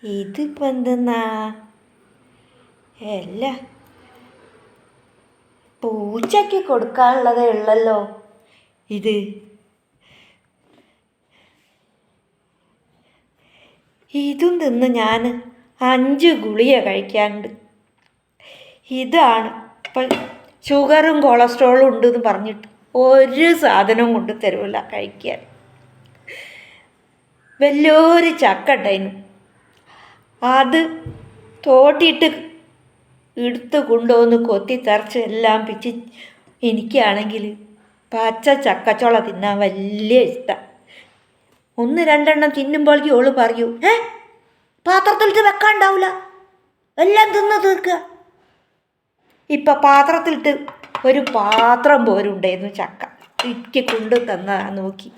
ഇതിപ്പോൾ എന്തെന്നാ അല്ല പൂച്ചയ്ക്ക് കൊടുക്കാനുള്ളതേ ഉള്ളല്ലോ ഇത്. ഇതും തിന്ന് ഞാൻ 5 ഗുളിക കഴിക്കാനുണ്ട്. ഇതാണ് ഇപ്പം ഷുഗറും കൊളസ്ട്രോളും ഉണ്ടെന്ന് പറഞ്ഞിട്ട് ഒരു സാധനവും കൊണ്ട് തരില്ല കഴിക്കാൻ. വലിയൊരു ചക്ക ഉണ്ടായിരുന്നു, അത് തോട്ടിയിട്ട് എടുത്ത് കൊണ്ടുവന്ന് കൊത്തിത്തറച്ച് എല്ലാം പിച്ച്. എനിക്കാണെങ്കിൽ പച്ച ചക്കച്ചോള തിന്നാൻ വലിയ ഇഷ്ടം. 1-2 തിന്നുമ്പോഴേക്കും ഓള് പറയൂ, പാത്രത്തിലിട്ട് വെക്കാണ്ടാവില്ല, എല്ലാം തിന്ന് തീർക്കുക. ഇപ്പം പാത്രത്തിലിട്ട് ഒരു പാത്രം പോലും ഉണ്ടായിരുന്നു ചക്ക. എനിക്ക് കൊണ്ടു തന്നതാ. നോക്കി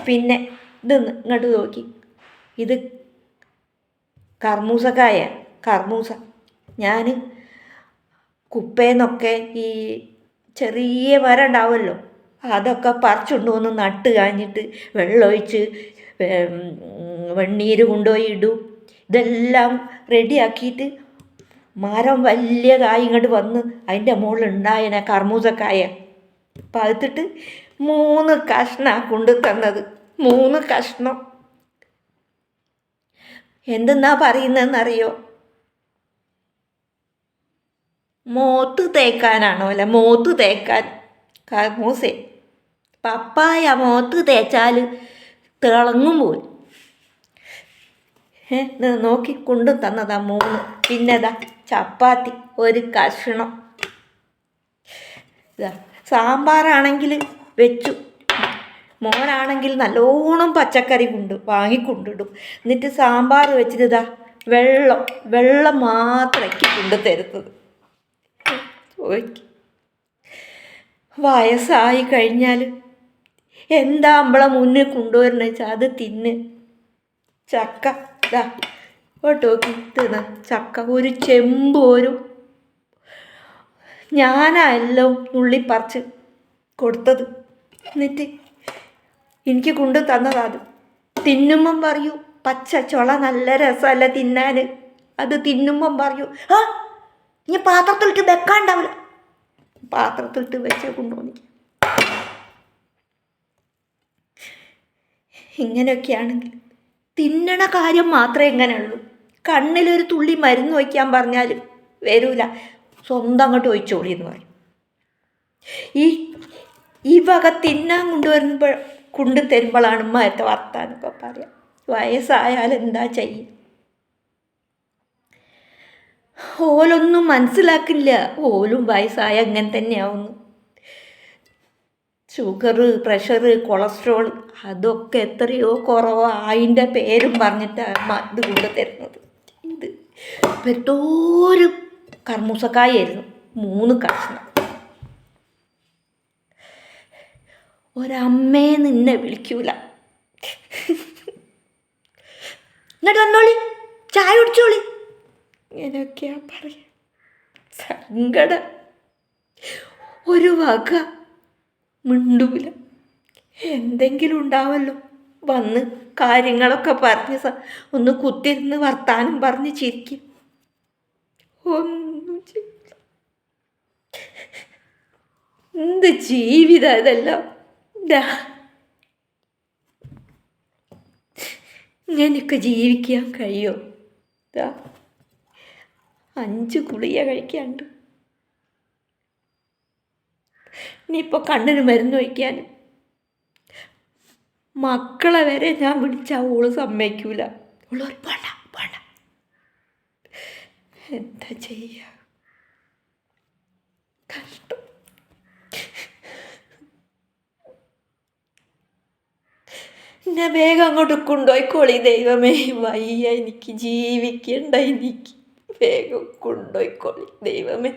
പിന്നെ ഇത് ഇങ്ങോട്ട് നോക്കി, ഇത് കർമൂസക്കായ. കർമൂസ ഞാൻ കുപ്പേന്നൊക്കെ ഈ ചെറിയ മരം ഉണ്ടാവുമല്ലോ, അതൊക്കെ പറിച്ചുകൊണ്ട് വന്ന് നട്ട് കഴിഞ്ഞിട്ട് വെള്ളമൊഴിച്ച് വെണ്ണീര് കൊണ്ടുപോയി ഇടും. ഇതെല്ലാം റെഡിയാക്കിയിട്ട് മരം വലിയതായി ഇങ്ങോട്ട് വന്ന് അതിൻ്റെ മുകളിൽ ഉണ്ടായനെ കർമൂസക്കായ പഴുത്തിട്ട് 3 കഷ്ണം കൊണ്ടു തന്നത്. 3 കഷ്ണം. എന്തെന്നാ പറയുന്നതെന്നറിയോ? മോത്ത് തേക്കാനാണോ? അല്ല, മോത്ത് തേക്കാൻ. കർമൂസേ പപ്പായ മോത്ത് തേച്ചാൽ തിളങ്ങും പോലും. നോക്കി കൊണ്ടു തന്നതാ 3. പിന്നെതാ ചപ്പാത്തി 1 കഷ്ണം. ഇതാ സാമ്പാറാണെങ്കിൽ വെച്ചു. മോനാണെങ്കിൽ നല്ലോണം പച്ചക്കറി വാങ്ങിക്കൊണ്ടിടും. എന്നിട്ട് സാമ്പാർ വെച്ചിട്ട് ഇതാ വെള്ളം മാത്രമേക്ക് കൊണ്ടു തരുന്നത്. വയസ്സായി കഴിഞ്ഞാൽ എന്താ നമ്മളെ മുന്നിൽ കൊണ്ടുവരണ വെച്ചാൽ അത് തിന്ന്. ചക്ക ഇതാ ഓട്ടോക്കി തിന്ന ചക്ക, ഒരു ചെമ്പ് പോരും ഞാനാ എല്ലാം നുള്ളിപ്പറിച്ച് കൊടുത്തത്. എന്നിട്ട് എനിക്ക് കൊണ്ടു തന്നതാ. അത് തിന്നുമ്പം പറയൂ, പച്ച ചുള നല്ല രസമല്ല തിന്നാൻ. അത് തിന്നുമ്പം പറയൂ, ഇനി പാത്രത്തിലിട്ട് വെക്കാണ്ടാവില്ല. പാത്രത്തിലിട്ട് വെച്ച് കൊണ്ടുപോകുന്നു. ഇങ്ങനെയൊക്കെയാണെങ്കിൽ തിന്നണ കാര്യം മാത്രമേ ഇങ്ങനെയുള്ളൂ. കണ്ണിലൊരു തുള്ളി മരുന്ന് വയ്ക്കാൻ പറഞ്ഞാൽ വരൂല, സ്വന്തം അങ്ങോട്ട് ഒഴിച്ചോളി എന്ന് പറയും. ഈ വക തിന്നാൻ കൊണ്ടു തരുമ്പോഴാണ് ഉമ്മയത്തെ വർത്താനൊക്കെ പറയാം. വയസ്സായാൽ എന്താ ചെയ്യും? ഓലൊന്നും മനസ്സിലാക്കില്ല. ഓലും വയസ്സായ അങ്ങനെ തന്നെയാവുന്നു. ഷുഗർ, പ്രഷർ, കൊളസ്ട്രോൾ അതൊക്കെ എത്രയോ കുറവാണ്. അതിൻ്റെ പേരും പറഞ്ഞിട്ടാണ് ഇത് കൊണ്ടു തരുന്നത്. ഇത് പെട്ടോരു കർമൂസക്കായായിരുന്നു 3 കഷ്ണം. ഒരമ്മയെ നിന്നെ വിളിക്കൂല. എന്നിട്ട് വന്നോളി, ചായ കുടിച്ചോളി, ഇങ്ങനെയൊക്കെയാ പറയാ. സങ്കടം. ഒരു വക മിണ്ടൂല. എന്തെങ്കിലും ഉണ്ടാവല്ലോ, വന്ന് കാര്യങ്ങളൊക്കെ പറഞ്ഞ് ഒന്ന് കുത്തിരുന്ന് വർത്താനം പറഞ്ഞ് ചിരിക്കും. ഒന്നും ചെയ്യില്ല. എന്ത് ജീവിതം ഇതെല്ലാം. ഇങ്ങനെയൊക്കെ ജീവിക്കാൻ കഴിയോ? 5 ഗുളിക കഴിക്കാണ്ട്. ഇനിയിപ്പോൾ കണ്ണിന് മരുന്ന് വയ്ക്കാനും. മക്കളെ വരെ ഞാൻ വിളിച്ചാൽ ഓള് സമ്മതിക്കൂല. ഓള് വേണ്ട. എന്താ ചെയ്യുക? കഷ്ടം. എന്നെ വേഗം അങ്ങോട്ട് കൊണ്ടുപോയിക്കോളി ദൈവമേ. വയ്യ, എനിക്ക് ജീവിക്കണ്ട. എനിക്ക് വേഗം കൊണ്ടുപോയിക്കോളി ദൈവമേ.